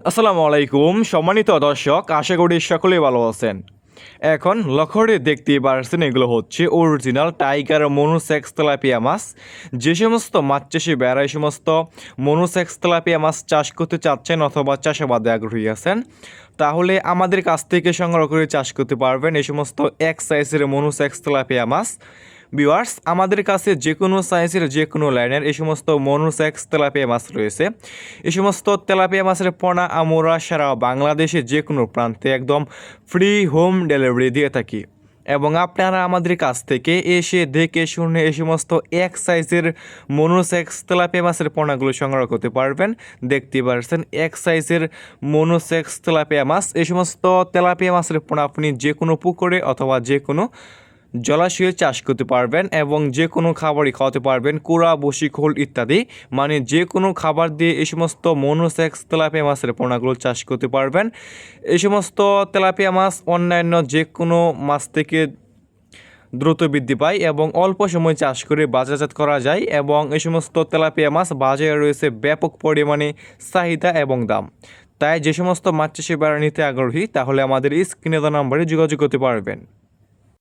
আসসালামু আলাইকুম সম্মানিত দর্শক, আশা করি সকলেই ভালো আছেন। এখন লক্ষ্যে দেখতেই পারছেন, এগুলো হচ্ছে অরিজিনাল টাইগার মনোসেক্স তেলাপিয়া মাছ। যে সমস্ত মাছ চাষি বেড়া এই সমস্ত মনোসেক্স তেলাপিয়া মাছ চাষ করতে চাচ্ছেন অথবা চাষাবাদে আগ্রহী আছেন, তাহলে আমাদের কাছ থেকে সংগ্রহ করে চাষ করতে পারবেন এই সমস্ত এক সাইজের মনোসেক্স তেলাপিয়া মাছ। ভিউয়ার্স, আমাদের কাছে যে কোনো সাইজের যে কোনো লাইনের এই সমস্ত মনোসেক্স তেলাপিয়া মাছ রয়েছে। এই সমস্ত তেলাপিয়া মাছের পোনা আমরা সারা বাংলাদেশে যে কোনো প্রান্তে একদম ফ্রি হোম ডেলিভারি দিয়ে থাকি, এবং আপনারা আমাদের কাছ থেকে এসে দেখে শুনে এই সমস্ত এক সাইজের মনোসেক্স তেলাপিয়া মাছের পোনাগুলো সংগ্রহ করতে পারবেন। দেখতে পাচ্ছেন এক সাইজের মনোসেক্স তেলাপিয়া মাছ। এই সমস্ত তেলাপিয়া মাছের পোনা আপনি যে কোনো পুকুরে অথবা যে কোনো জলাশয়ে চাষ করতে পারবেন এবং যে কোনো খাবারই খাওয়াতে পারবেন, কুড়া, বসি, খোল ইত্যাদি, মানে যে কোনো খাবার দিয়ে এই সমস্ত মনোসেক্স তেলাপিয়া মাছের পোনাগুলো চাষ করতে পারবেন। এই সমস্ত তেলাপিয়া মাছ অন্যান্য যে কোনো মাছ থেকে দ্রুত বৃদ্ধি পায় এবং অল্প সময় চাষ করে বাজারজাত করা যায়, এবং এই সমস্ত তেলাপিয়া মাছ বাজারে রয়েছে ব্যাপক পরিমাণে চাহিদা এবং দাম। তাই যে সমস্ত মাছ চাষি বেড়া নিতে আগ্রহী, তাহলে আমাদের স্ক্রিনে দেওয়া নম্বরে যোগাযোগ করতে পারবেন।